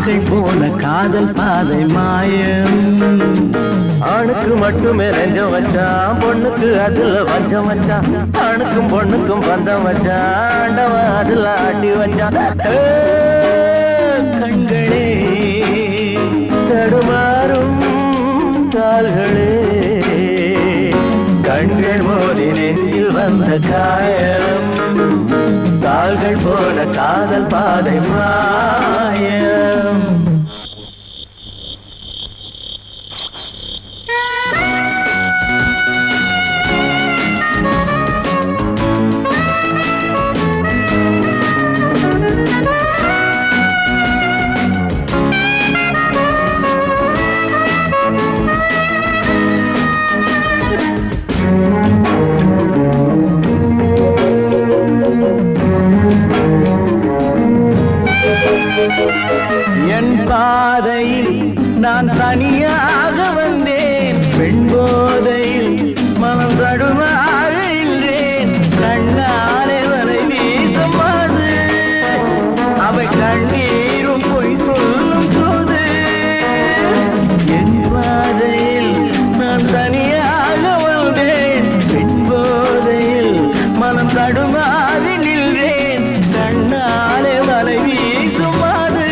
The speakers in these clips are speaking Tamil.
கால்கள் போன காதல் பாதை மாயம். ஆணுக்கு மட்டுமே நெஞ்சம் வச்சான், பொண்ணுக்கு அதுல வஞ்சம் வச்சான். ஆணுக்கும் பொண்ணுக்கும் பந்தம் வச்சான், ஆண்டவன் அதுல ஆட்டி வச்சான். கண்களே தடுமாறும் கால்களே, கண்கள் மோதி நெஞ்சில் வந்த காயம். கால்கள் போல காதல் பாதை மாயம். என் பாதையில் நான் தனியாக வந்தேன், பெண் போதையில் மனம் தடுமாறுகின்றேன். கண்ணாலே வரை வீசமாது, அவை கண்ணீரும் பொய் சொல்லும் போது. என் பாதையில் நான் தனியாக வந்தேன், பெண் போதையில் மனம் தடுமாறி நின்றேன். கண்ணாலே வரை வீசுமாது,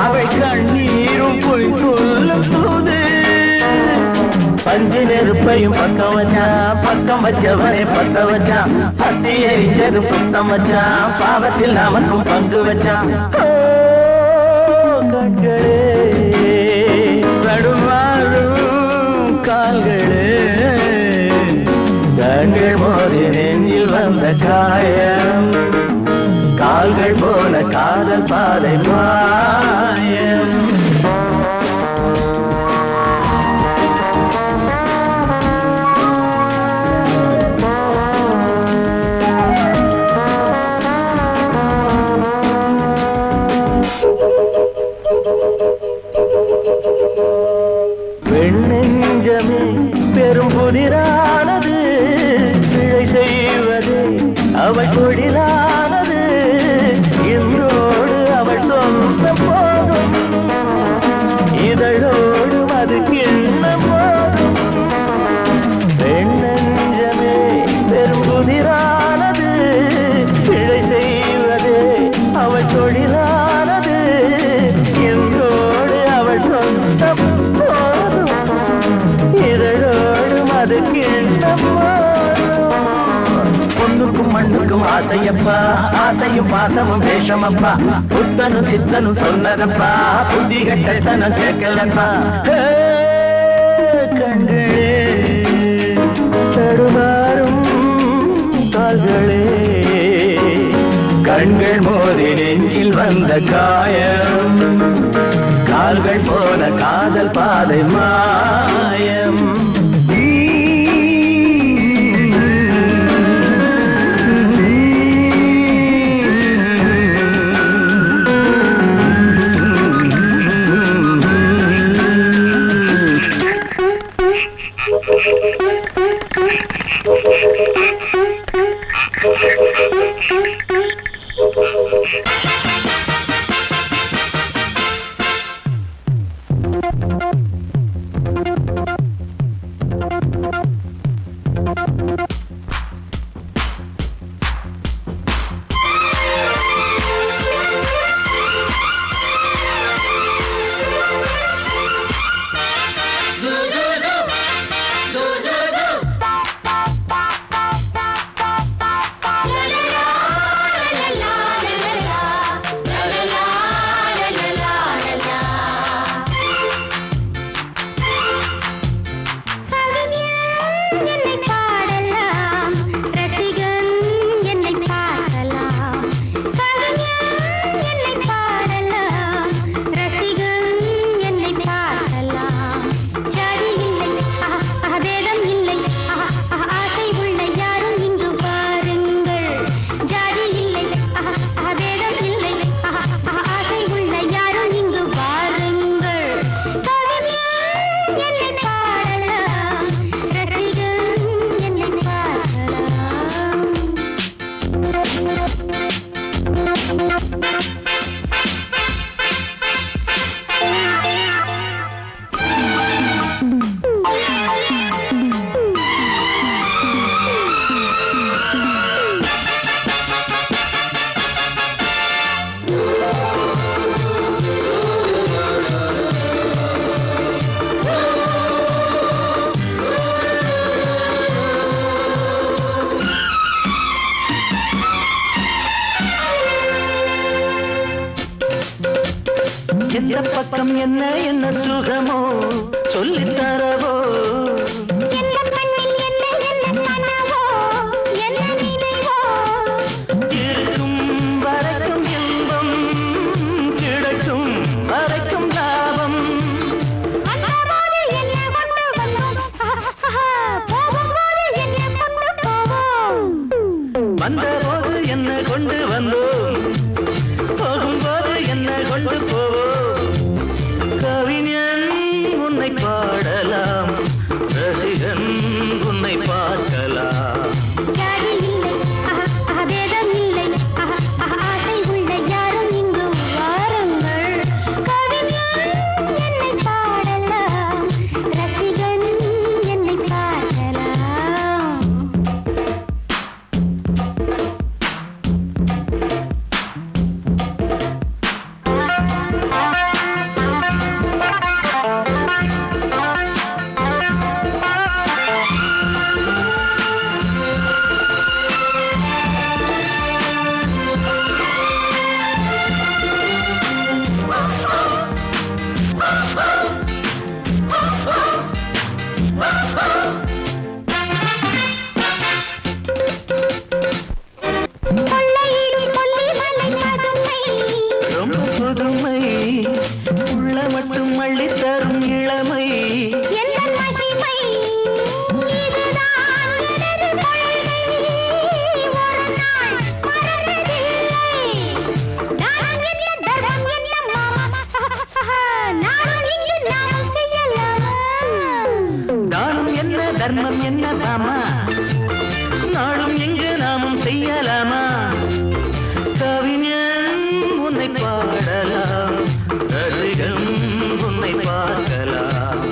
அவை கண்ணீரும் பொய் சொல்லும் போது. பஞ்சு நெருப்பையும் பக்கம் வச்சான், பக்கம் வச்சவனை பத்த வச்சான். பத்தி எரிஞ்சதும் சுத்தம் வச்சான், பாவத்தில் நமக்கும் பங்கு வச்சான். கண்களே தடுமாறும் கால்களே, கண்கள் மோதி நெஞ்சில் வந்த காயம். கால்கள் போல காதல் பாதை மாயம். பெண்ணெஞ்சமே பெரும் புதிரானது, பிழை செய்வது அவள் தொழிலானது. இன்றோடு அவள் சொந்த போதும், இதழோடு அது கிண்ண போதும். பெண்ணெஞ்சமே பெரும் புதிரானது, பிழை செய்வது அவள் தொழிலானது. இன்றோடு அவள் சொந்த போதும், இதழோடு அது கிண்ண போதும். பொண்ணுக்கும் மண்ணுக்கும் ஆசையப்பா, ஆசையும் பாசமும் வேஷமப்பா. புத்தனும் சித்தனும் சொன்னதப்பா, புத்தி கட்ட சனம் கேட்கலப்பா. கண்களே தடுமாறும் கால்களே, கண்கள் மோதி நெஞ்சில் வந்த காயம். கால்கள் போல காதல் பாதை மாயம். எந்த பக்கம் என்ன என்ன சுகமோ சொல்லித் தரவோ இருக்கும் வரைக்கும் இன்பம் கிடைக்கும் வரைக்கும் லாபம் வந்தபோது என்ன கொண்டு வந்தோம் போகும்போது என்ன கொண்டு போவோம் கவிஞன் உன்னை பாடலாம் ரசிகன் உன்னை பார்க்கலாம் உள்ள மட்டும் அள்ளி தரும் இளமை தானம் என்ன தர்மம் என்ன தாமா நாளும் எங்கு நாமும் செய்யலாமா கவிஞன் உன்னை பாடலாம் ரசிகன் உன்னை பார்க்கலாம்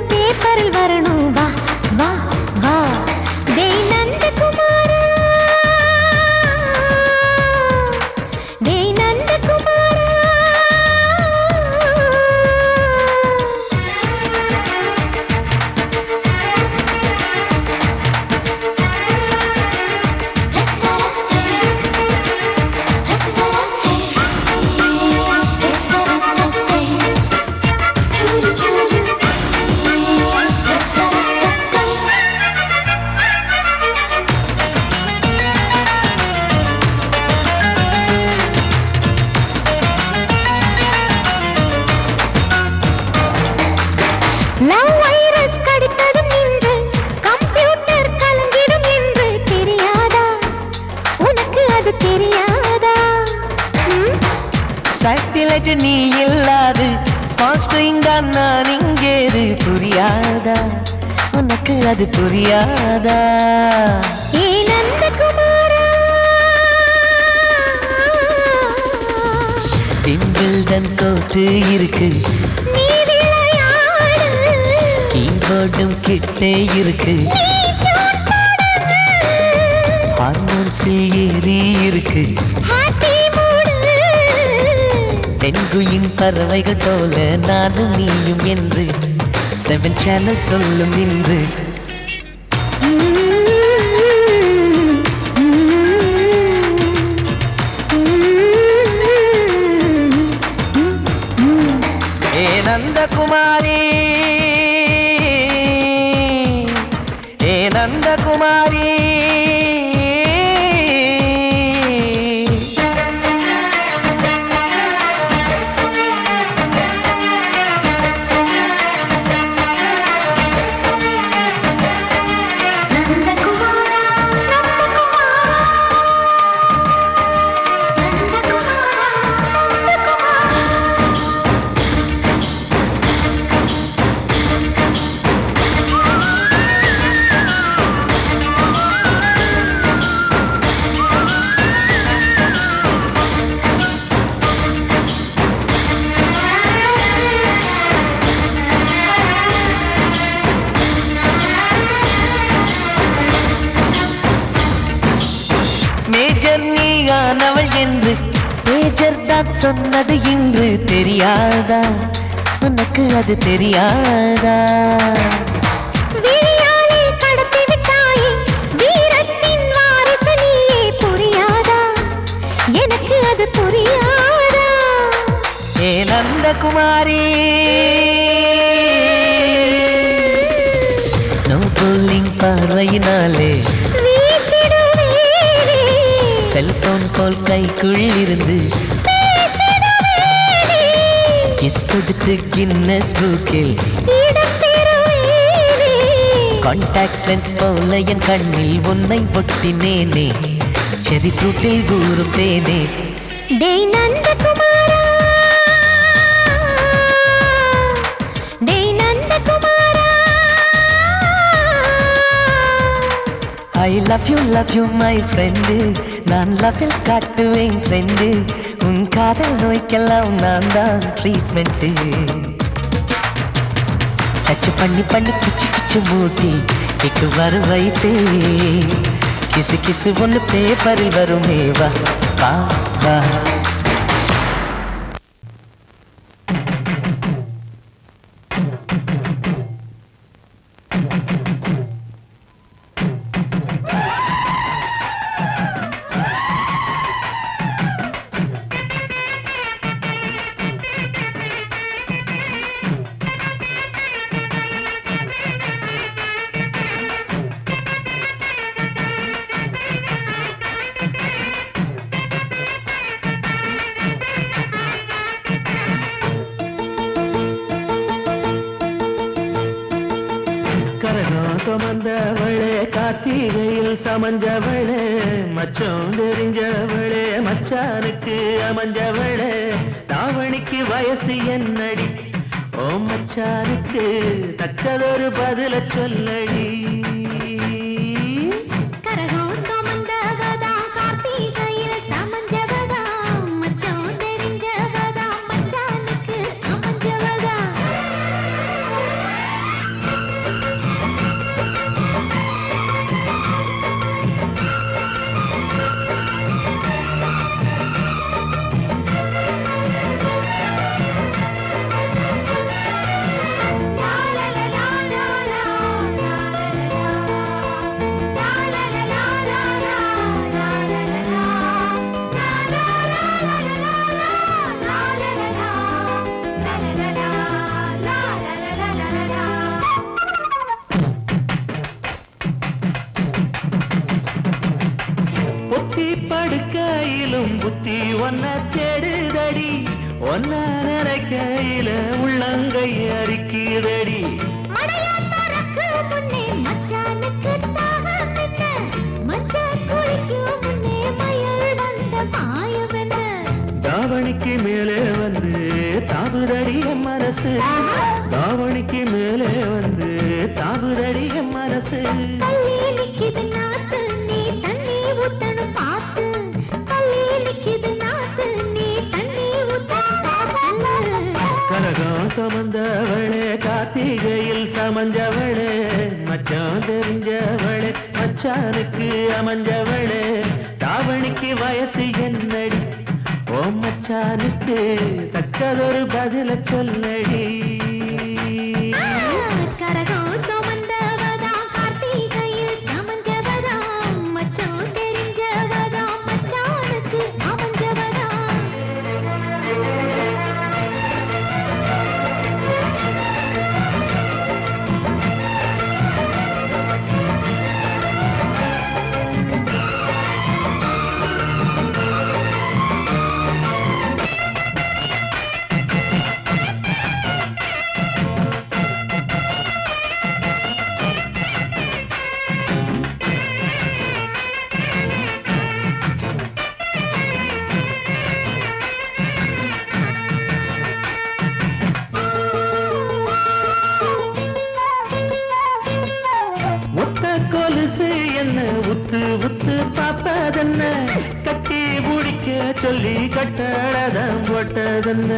பேப்பரில் வரணும் வா வா டேய் நந்தகுமாரா இமேஜ் நீ இல்லாது ஸ்மால் ஸ்ட்ரிங் தான் நான் இங்கேது புரியாதா உனக்கு அது புரியாதா விம்பிள்டன் கோட்டு இருக்கு கீபோர்டும் கிட்டே இருக்கு ஹார்மோன்ஸில் ஏறி இருக்கு பெண்குயின் பறவைகள் போல நானும் நீயும் என்று 7 சேனல் சொல்லும் நின்று ஏ நந்தகுமாரி ஏ நந்தகுமாரி மேஜர் நீயானவள் என்று மேஜர் தான் சொன்னது இன்று தெரியாதா உனக்கு அது தெரியாதா எனக்கு அது புரியாதா ஏ நந்தகுமாரி ஸ்னோ போலிங் பார்வையினாலே செல்போன் போல் கைக்குள் இருந்து கிஸ் கொடுத்து கின்னஸ் புக்கில் கான்டாக்ட் லென்ஸ் போல என் கண்ணில் உன்னை ஒட்டினேனே செரி ஃப்ரூட்டில் ஊறும் தேனே I love you my friend நான் லவ்வில் காட்டுவேன் ட்ரெண்ட் உன் காதல் நோய்க்கெல்லாம் நான் தான் ட்ரீட்மெண்ட் டச் பண்ணி பண்ணி கிச்சு கிச்சு மூட்டி கிக்கு வரு வைப்பே கிசு கிசு ஒன்று பேப்பரில் வருமே வா வா வா சுமந்தவளே கார்த்திகையில் சமஞ்சவளே மச்சம் தெரிஞ்சவளே மச்சானுக்கு அமைஞ்சவளே தாவணிக்கு வயசு என்னடி ஓ மச்சானுக்கு தக்கதொரு பதில சொல்லடி படுக்கையிலும் புத்தி ஒன்ன தேடுதடி ஒன்ன நினைக்கையில உள்ளங்கை அரிக்குதடி தாவணி தாவணிக்கு மேலே வந்து தாவுதடிய மனசு தாவணிக்கு மேலே வந்து தாவுதடிய மனசு கரகம் சமந்தவளே கார்த்திகையில் சமஞ்சவளே மச்சான் தெரிஞ்சவளே மச்சானுக்கு அமைஞ்சவளே தாவணிக்கு வயசு என்னடி ஓ மச்சானுக்கு தக்கதொரு பதில சொல்லடி கரகம் சமந்தவதா கார்த்திகையில் சமஞ்சவதா மச்சான் தெரிஞ்சவதா மச்சானுக்கு அமைஞ்சவதா கொலுசு என்ன உத்து உத்து பாப்பதென்ன கட்டி முடிக்க சொல்லி கட்டழதம் போட்டதென்ன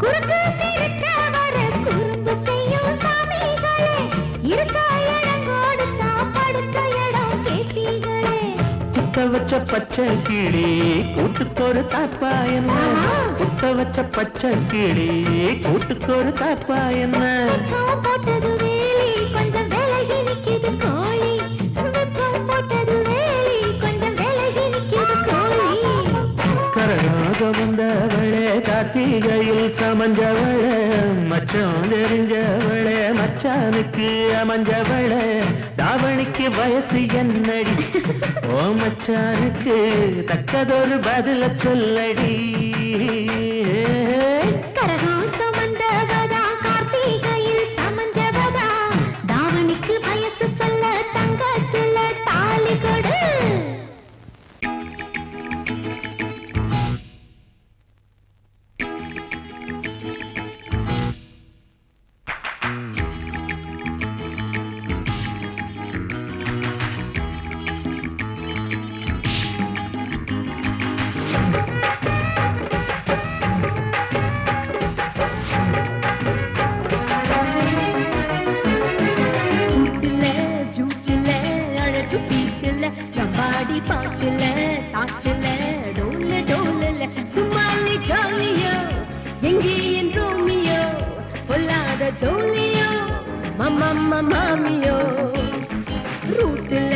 குறுக்கு சிறுக்க வர குறும்பு செய்யும் சாமிகளே இருக்க இடம் கொடுத்தா படுக்க இடம் கேட்டீங்களே குத்த வச்ச பச்சை கிளி கூட்டுக்கொரு தாப்பா என்ன குத்த வச்ச பச்சை கிளி கூட்டுக்கொரு தாப்பா என்ன போட்டது வேலி கொஞ்சம் விலகி நிக்குது கோழி போட்டது வேலி கொஞ்சம் விலகி நிக்குது கோழி கரகாக வந்தவளே கார்த்திகையில் சமஞ்சவளே மச்சான் தெரிஞ்சவளே மச்சானுக்கு அமைஞ்சவளே தாவணிக்கு வயசு என்னடி ஓ மச்சானுக்கு தக்கதொரு பதில சொல்லடி கரகம் சுமந்தவதா கார்த்திகையில் சமஞ்சவதா தாவணிக்கு வயசு சொல்ல தங்கத்துல தாலி கொடு பாடி பாட்டுல தாட்டுல டோல டோலல சுமாலி ஜாலியோ எங்கே என் ரோமியோ பொல்லாத ஜோலியோ மம்மா மாமியோ ரூட்டுல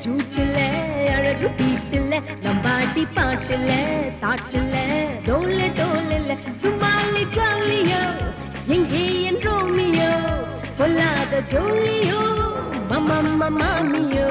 ஜூட்டுல அழகு பீட்டுல நம்பாடி பாட்டுல தாட்டுல டோல டோலல சுமாலி ஜாலியோ எங்கே என் ரோமியோ பொல்லாத ஜோலியோ மம்மா மாமியோ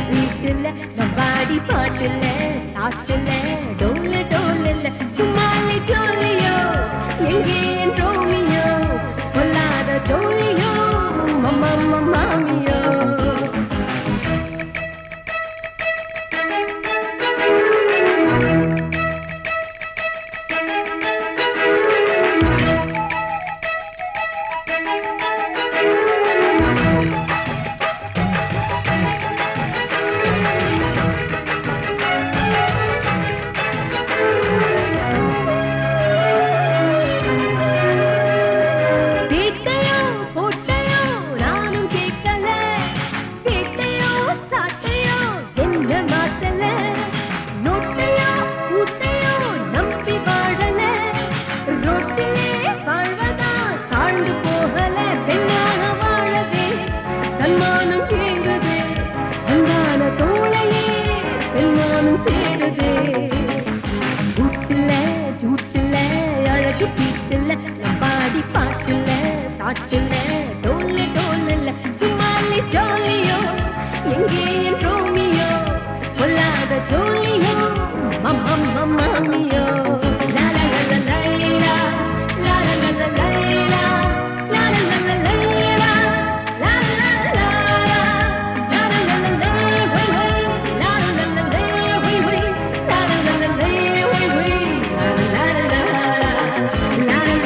வீட்டுல நம்பாடி பாட்டுல தாட்டுல டோல டோலல சும்மாலே ஜோலியோ எங்கே ரோமியோ பொல்லாத ஜோலியோ மம்மா மாமியோ போட்டையோ நானும் கேட்கல பாட்டுல தாட்டுல டோல்ல டோல்ல சும்மாலே ஜாலியோ எங்கே என் ரோமியோ பொல்லாத ஜோலியோ மாமியோ லா லா லா லைலா லா லா லா லைலா லா லா லா லைலா லா லா லா லா லா லா வை வை லா லா லா வை வை லா லா லா வை வை லா லா லா லா லா லா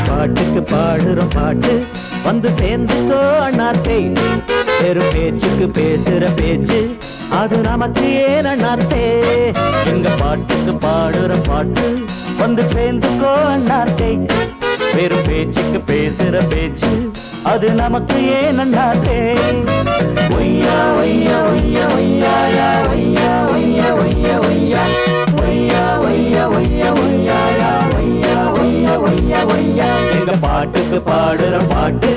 பாட்டுக்கு பாடுறோம் பாட்டு வந்து சேர்ந்துக்கோ அண்ணாத்தே பெரும் பேச்சுக்கு பேசுற பேச்சு அது நமக்கு ஏன் அண்ணாத்தே எங்க பாட்டுக்கு பாடுற பாட்டு வந்து சேர்ந்துக்கோ அண்ணாத்தே பெரும் பேச்சுக்கு பேசுற பேச்சு அது நமக்கு ஏன் அண்ணாத்தே ஒய்யா ஒய்யா ஒய்யா ஒய்யா ஒய்யா ஒய்யா ஒய்யா ஒய்யா ஒய்யா ஒய்யா ஒய்யா ஒய்யா ஒய்யா ஒய்யா ஒய்யா ஒய்யா எங்க பாட்டுக்கு பாடுற பாட்டு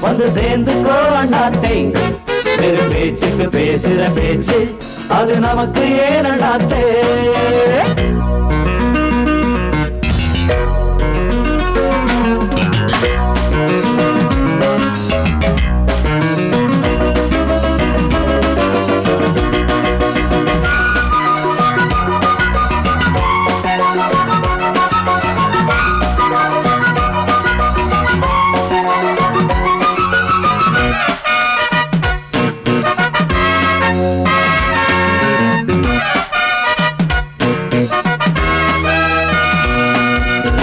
வந்து சேர்ந்துக்கோ அண்ணாத்தை பெரும் பேச்சுக்கு பேசுற பேச்சு அது நமக்கு ஏன் அண்ணாத்தே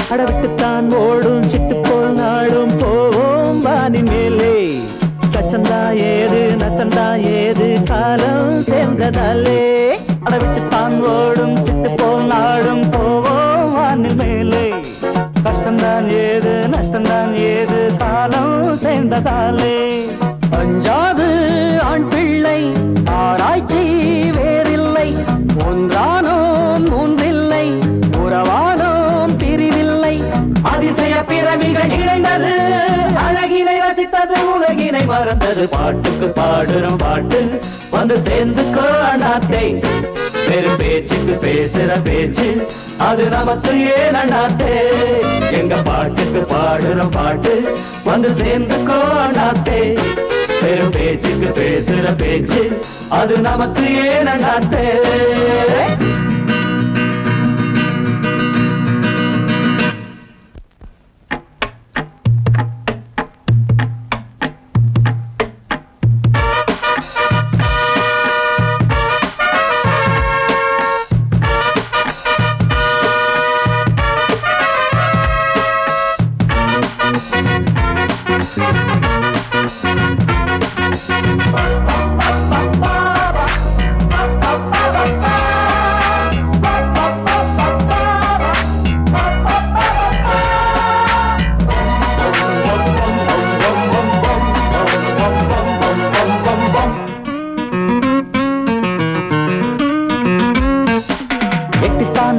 அடவிட்டுத்தான் ஓடும் சிட்டு போல் நாடும் போவோம் வானி மேலே கஷ்டந்தா ஏது நஷ்டந்தா ஏது காலம் சேர்ந்ததாலே அடவிட்டுத்தான் ஓடும் சிட்டு போல் நாடும் போவோம் வானில் மேலே கஷ்டந்தான் ஏது நஷ்டந்தான் ஏது காலம் சேர்ந்ததாலே அஞ்சாது ஆண் பிள்ளை ஆராய்ச்சி வேறில்லை ஒன்றானோம் மூன்றில்லை உறவானோம் பிரிவில்லை அதிசய பிறவிகள் இணைந்தது அழகினை ரசித்தது உலகினை மறந்தது பாட்டுக்கு பாடுறோம் பாட்டு வந்து சேர்ந்துக்கோ அண்ணாத்தை பெரும் பேச்சுக்கு பேசுற பேச்சு அது நமக்கு ஏன் அண்ணாத்தே எங்க பாட்டுக்கு பாடுறோம் பாட்டு வந்து சேர்ந்துக்கோ அண்ணாத்தே பெரும் பேச்சுக்கு பேசுற பேச்சு அது நமக்கு ஏன் அண்ணாத்தே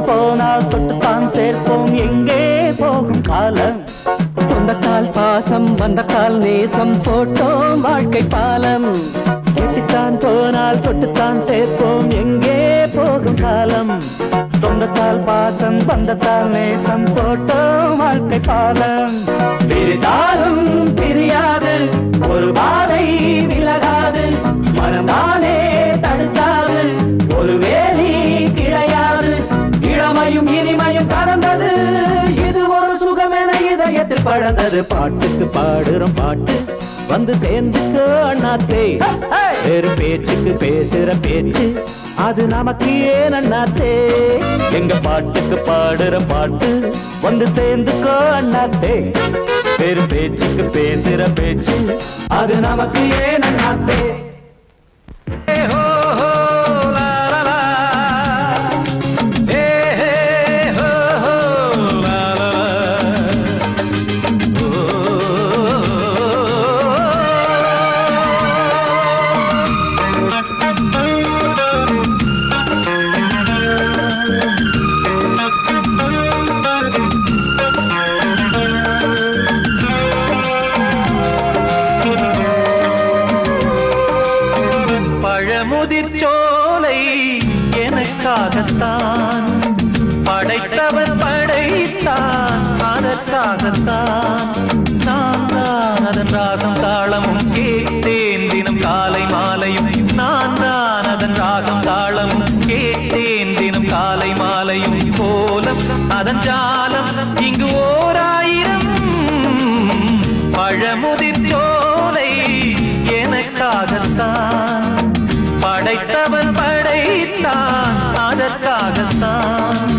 போனால் தொட்டுத்தான் சேர்ப்போம் எங்கே போகும் காலம் சொந்தக்கால் பாசம் வந்தக்கால் நேசம் போட்டோம் வாழ்க்கை பாலம் கெட்டித்தான் போனால் தொட்டுத்தான் சேர்ப்போம் எங்கே போகும் காலம் சொந்தத்தால் பாசம் வந்தத்தால் நேசம் போட்டோம் வாழ்க்கை பாலம் பிரிதாலும் பிரியாது ஒரு பாதை விலகாது மனம்தானே தடுக்காது ஒரு வேலி கிடையாது இளமையும் இனிமையும் கலந்தது இது ஒரு சுகமென இதயத்தில் பழந்தது பாட்டுக்கு பாடுறோம் பாட்டு வந்து சேர்ந்துக்கு அண்ணாத்தே வேறு பேச்சுக்கு பேசுற பேச்சு அது நமக்கு ஏன் அண்ணாத்தே எங்க பாட்டுக்கு பாடுற பாட்டு வந்து சேர்ந்துக்கோ அண்ணாத்தே வேறு பேச்சுக்கு பேசுற பேச்சு அது நமக்கு ஏன் அண்ணாத்தே ஹோ ஹோ லா லா லா எனக்காகத்தான் படைத்தவன் படைத்தான் அதற்காகத்தான் நான் தான் அதன் ராகம் தாளமும் கேட்டேன் தினம் காலை மாலையும் நான் தான் அதன் ராகம் தாளமும் கேட்டேன் தினம் காலை மாலையும் கோலம் அதன் ஜாலம் இங்கு ஓர் ஆயிரம் பழமுதிர் சோலை எனக்காகத்தான் படைத்தவன் படைத்தான் அதற்காகத்தான்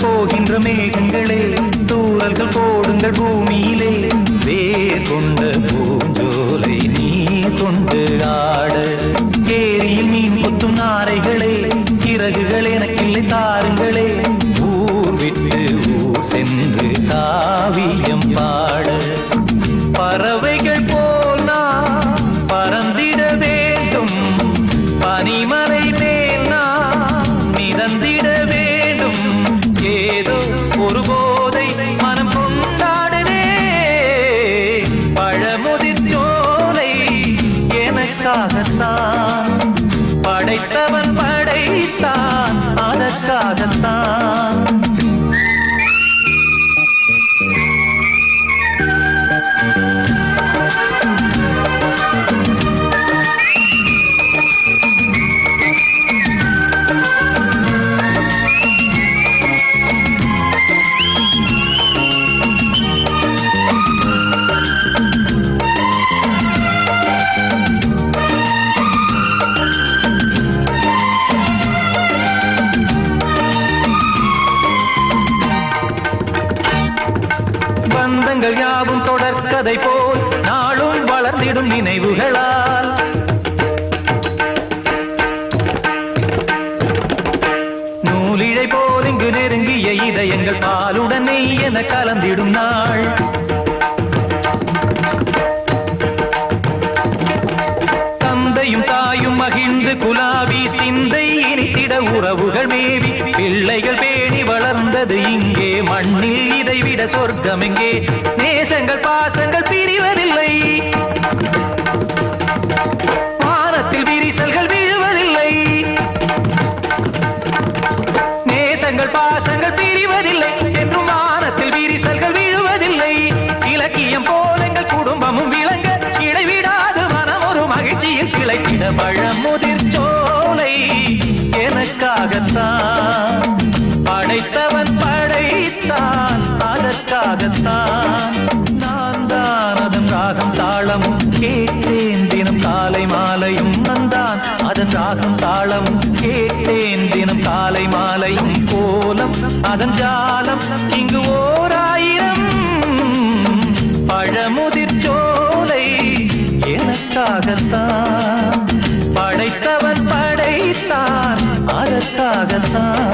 போகின்ற மேகங்களே தூரல்கள் போடுங்கள் பூமியிலே வேர் கொண்ட பூஞ்சோலை நீ கொண்டு ஆட ஏரியில் மீன் கொத்தும் நாரைகளே இறகுகள் எனக்கில்லை தாருங்களே ஊர் விட்டு ஊர் சென்று காவியம் பாட பறவைகள் போல் நான் பறந்திட வேண்டும் பனிமலை மேல் நான் மிதந்திட வேண்டும் ஏதோ ஒரு போதை மனம் கொண்டாடுதே பழமுதிர் சோலை எனக்காகத்தான் படைத்தவன் படைத்தான் அதற்காகத்தான் பந்தங்கள் யாவும் தொடர்கதை போல் நாளும் வளர்ந்திடும் நினைவுகளால் நூலிழை போல் இங்கு நெருங்கிய இதயங்கள் பாலுடன் நெய் என கலந்திடும் நாள் தந்தையும் தாயும் மகிழ்ந்து குலாவி சிந்தை இனித்திட உறவுகள் மேவி பிள்ளைகள் பேணி வளர்ந்தது இங்கே மண்ணில் இதைவிட சொர்க்கம் எங்கே நேசங்கள் பாசங்கள் பிரிவதில்லை வானத்தில் விரிசல்கள் விழுவதில்லை நேசங்கள் பாசங்கள் பிரிவதில்லை என்றும் வானத்தில் விரிசல்கள் விழுவதில்லை இலக்கியம் போல் எங்கள் குடும்பமும் விளங்க இடைவிடாது மனம் ஒரு மகிழ்ச்சியில் கிளைக்கிட பழமுதிர் சோலை எனக்காகத்தான் படைத்தவன் படைத்தான் அதற்காகத்தான் நான் தான் அதன் ராகம் தாளமும் கேட்டேன் தினம் காலை மாலையும் நான் அதன் ராகம் தாளமும் கேட்டேன் தினம் காலை மாலையும் கோலம் அதன் ஜாலம் இங்கு ஓர் ஆயிரம் பழமுதிர் சோலை எனக்காகத்தான் படைத்தவன் படைத்தான் அதற்காகத்தான்